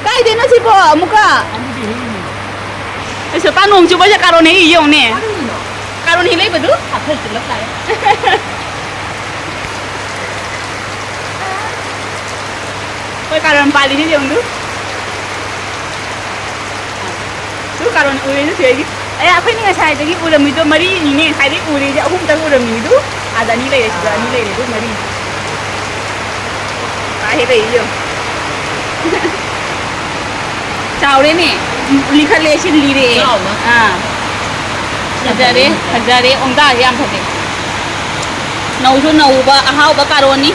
Cái gì nó chỉ bỏ một cả. Bây giờ ba nông chú bây giờ cà rốt này gì dùng nè? Cà rốt này lấy vào đứt. Thật sự lắm lại. Cái cà rốt phải đi chứ dùng đứt. Chú cà rốt ui nó chơi gì? Ấy à, phải nghe sai cái ui là mình cho mari nhìn nè, sai đấy ui đi, không tao ui là mình đứt. À, đã ní lấy để đứt mari. Phải hết đấy chưa? Chào đấy nè, hwrakle xin lì đấy. À, thật ra đấy, ông ta làm thật đấy. Nấu cho nấu ba, hao ba cà rốt ní.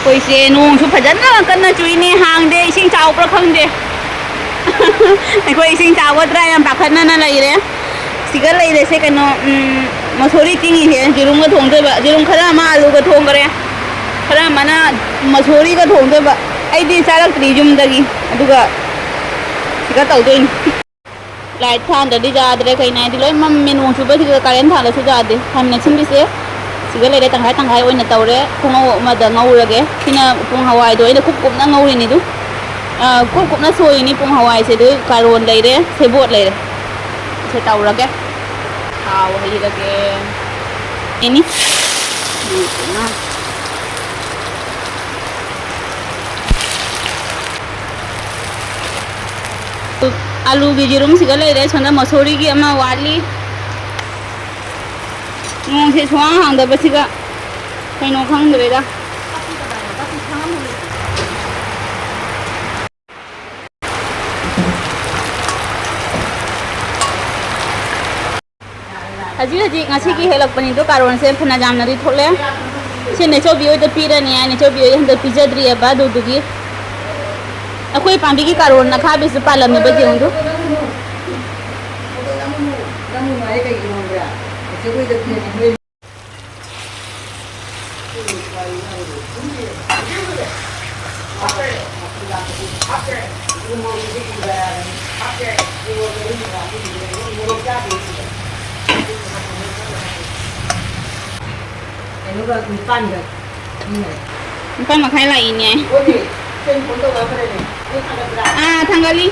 Coi xe nung chụp phải rất là cân na chui nè, hàng đấy, sinh chào bữa không đấy. Này coi sinh chào bữa trai làm bạc na lấy đấy. Xí cái lấy đấy sẽ cái nó masuri tingi thế, chỉ dùng cái thùng thôi vậy, chỉ dùng khá là mà alu cái thùng cái đấy. Khá là mà na masuri cái thùng thôi vậy. Ai đi xa lắc đi dùng đây, aduga xí cái tàu thôi. Lại than để đi ra để cái này thì lấy mắm menu chụp thì cái kalian than là chụp ra đấy, tham nên xin đi xe. Xí cái lấy đấy tăng hai ôi là tàu đấy, không ngầu mà đỡ ngầu rồi cái, khi nào cùng Hawaii đôi là cúp nó ngầu này đủ. Cúp nó sôi này cùng Hawaii sẽ đôi cà rốt lấy đấy, sẽ bột lấy đấy, sẽ tàu ra cái. Hào hay là cái ini alu bijirum sih kalau ini cuma masuri ki ama wali Nongse suang hang dah bersih ka kain okang dulu dah. Haji ngasih ki helak pani tu karon se pernah jam nari thole. Se neco bioi tu pira ni, neco bioi hendak pizza dri apa do dugi. Aku ini pambi ki karon nak habis palam ni baju tu. Empan makai lainnya. Ah, tanggali.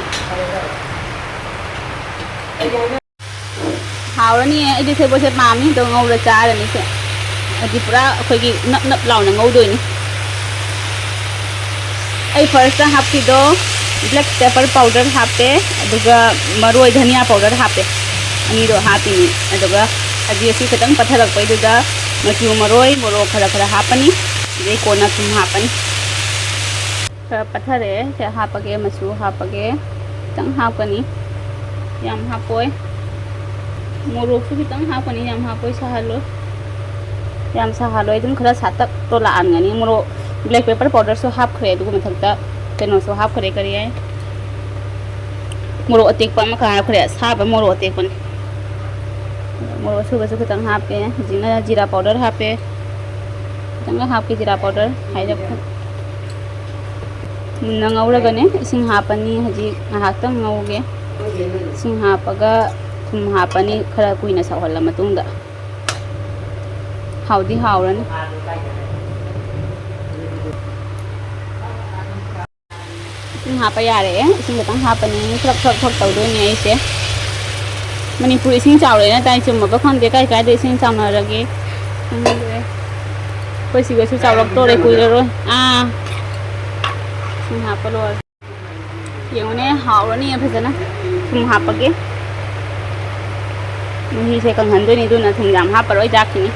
Hào đó nè, đi theo bữa sẽ mắm đi, tôi ngâu ra cha rồi nè sẽ. Thì pura khơi cái nấp lẩu nó ngâu đuôi nè. Ai first hấp cái đó black pepper powder hấp thế, aduga maroi dhania powder hấp thế. Ani do hấp ini, aduga aji si kadang pathalak pai aduga machu maroi morok khara khara hapani, jadi kona tum hapani. Pathare sẽ hapage machu hapage, tang hapani, yam hapoi. Morok su kitang hapani yam hapoi sahalo. Yam sahalo itu khara satak tolaan ngani morok black pepper powder su hapkhre itu mathakta keno su hapkhre kariye. Morok atek pa ma ka khre sa ba morok atek pan. Morok su ba su kitang hape, jina jira powder hape. Tang hap ke jira powder hai jak munna ngauragane ising hapani haji ngahaktam ngauge. Ising hapaga thum hapani khara kuina sahalla matungda. Haudi hauran. Ising hapa yare ising tang hapani khrak tau do ni ise. Manipur ising chaw le na tai chum ba khon de kai de ising chaw na rage. Koi si ga su chaw lok to re kui rồi. À. Ising hapa lo. Yang ne hauran ni phasa na. Thum hapa ke. Mình sẽ cần hành ni tu na thùng giảm hấp rồi chắc ni.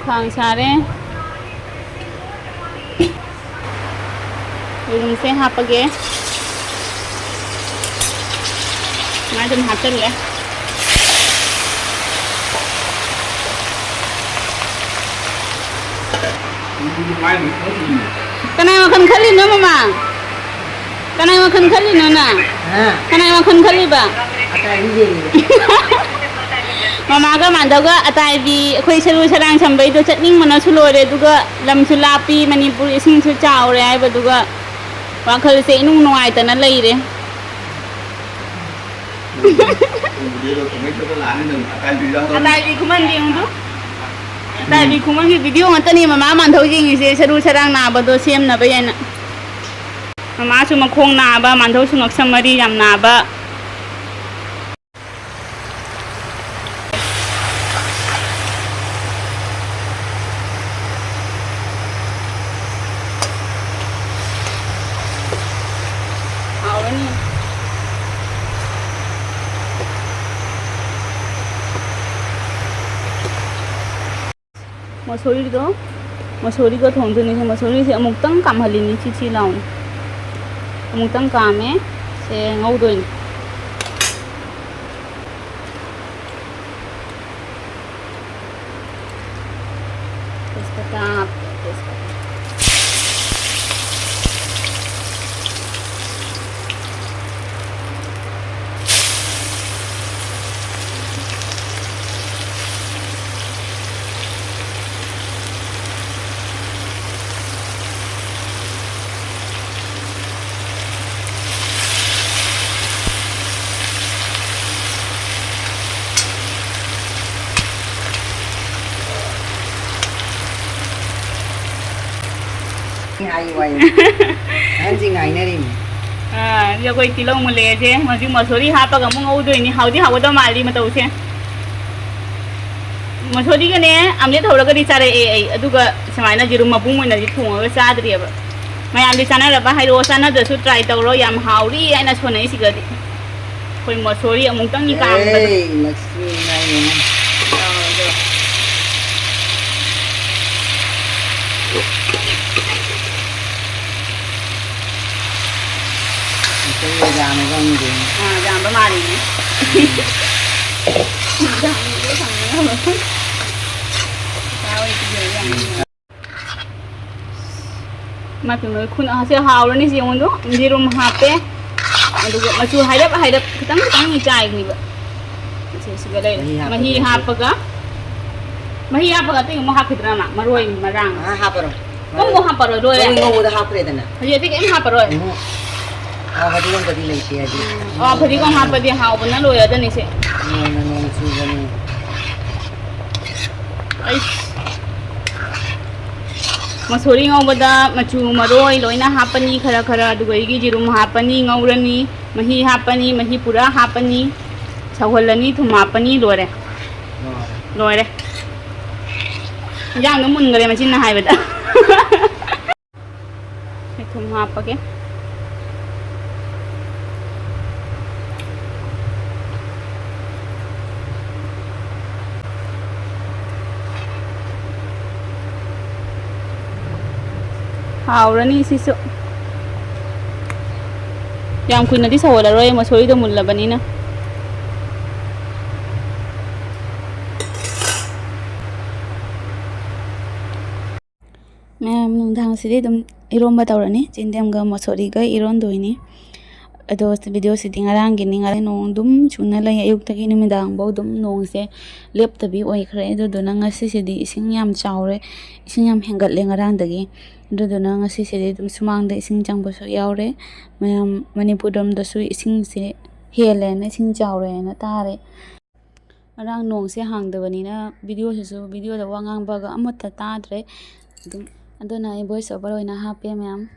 Khang sa đấy. Mình sẽ hấp cái. Ngay trong hấp chân lại. Cái này mà khăn khali nữa mà. Cái này mà khăn khali nữa nè. Cái này mà khăn khali ba. Mama ka mandaga atai bi khoi salu sarang sambai do chatning mana sulo re duga lam sulapi manipur ising su chaw re ai ba duga wa khal se nung noi ta na lei re atai bi kuman ding du ꯇꯥꯏꯕꯤ ꯈꯨꯡꯒꯪꯒꯤ video ꯉꯥꯛꯇꯅꯤ ꯃꯃꯥ ꯃꯥꯟꯊꯧ ꯌꯦꯡꯉꯤꯁꯦ ꯁꯔꯨ ꯁꯔꯥꯡ ꯅꯥꯕꯗꯣ ꯁꯦꯝꯅꯕ ꯌꯥꯏꯅ ꯃꯃꯥꯁꯨ ꯃꯈꯣꯡ ꯅꯥꯕ ꯃꯥꯟꯊꯧꯁꯨ ꯉꯛꯁꯝ ꯃꯔꯤ ꯌꯥꯝ ꯅꯥꯕ मसूरी को थोंदुनी से मसूरी से अमुक्तंग कामहलिनी चिची लाउनी अमुक्तंग कामे से ngौदोनी तेजपत्ता जो कोई तिलो मुले जे मजी मसूरी हापा गमु ngौदोनी हाउदी हावदो माली मतौसे मसूरी गने आमले थौरगदि चारे ए अदुगा समायना जिरुम मपुंग मोइना जि थोंगा चाद्रियबा मयामदि चानारबा हाइरो चानादसु ट्राई तौरो याम हाउरी आइना सोनै सिगदि कोई मसूरी अमुक्तंग काम जाम मारी खुन से हावरनी जेंगो जिरुम हापे मचू हाइरप हाइरप खतंग खतंग चाइगनिबा मही हापगा तिंग हापद्रा मरोय मरांग हापरो को हापरो रोय ngौदा हापरेदना हजे ते केम हापरो फरीगों बदी लेते हैं जी फरीगों हाँ बदी हाँ बना लो याद नहीं से मसूरी ngौबदा मचू मरोय लोइना हापनी खरा खरा दुगईगी जिरुम हापनी ngौरनी मही हापनी मही पूरा हापनी सौहलनी थुम हापनी लोरे लोरे जांग मुनगरे मचिन हाइबदा थुम हापके हावरनी सिसु याम कुइनदी सवलरोय मसूरीदो मुल्लबनिना मैम नुंधांग सिदि दम इरोंबा तौरनी चिंदेमगा मसूरीगा इरोंदोइनी अदो video सिदि ngarangini ngarai nong dum chuna lai ayuktagi numidang bo dum nongse leptabi oikhre adoduna ngasi sidi ising yam chawre ising yam hengatle ngarangdagi adoduna ngasi sidi dum sumang da ising changba so yaure mayam manipur dam da su ising se hele na ising chawre na tare arang nongse hangdabani na video su video da wangang baga amatta tadre dum adona voice over oina hape mayam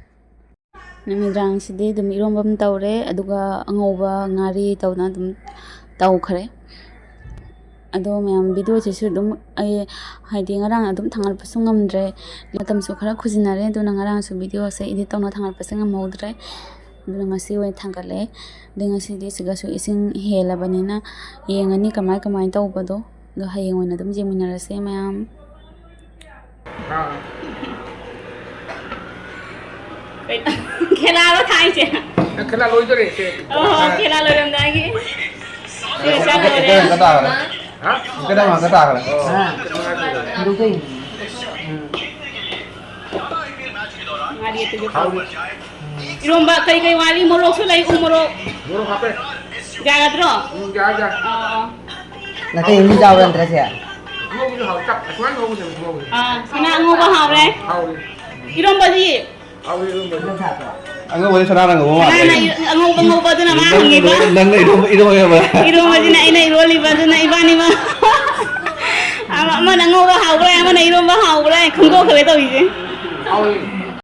नमिद्रांग सिदे दम इरोंबम तौरे अदुगा अंगौबा ngari तौना दम तौखरे अदो ma'am video सेसु दम आई हाइदि ngarang adum thangal pasung ngamdre matam su khara khujinare duna ngarang su video se edit tawna thangal pasung ngamodre duna ngasi wai thangale de ngasi de siga su ising helabanina yengani kamai kamai tawbado do hayeng oina dum jeminarase ma'am खेला लो Thai से खेला लोई तो रे से खेला लो रम दागी ये क्या कर रहे हैं कता है हां कता मा कता है हां रुको मारिए तो इरोंबा कई कई वाली मोरोक से लाई उमरो मोरो खापे जागत रो जा ना कई मी जावन रे से ngô bu hào chặt quán ngô bu ngô sana ngô ba hào đấy iroंबा ji ang ngô sana nang ngô ma ngô ba tu na ma ngi ba nang iroंबा ba iroंबा ji na ina iroli ba tu na ibani ma Ama nangauga hawkre ama nairom ba hawkre khungko khwe to ise.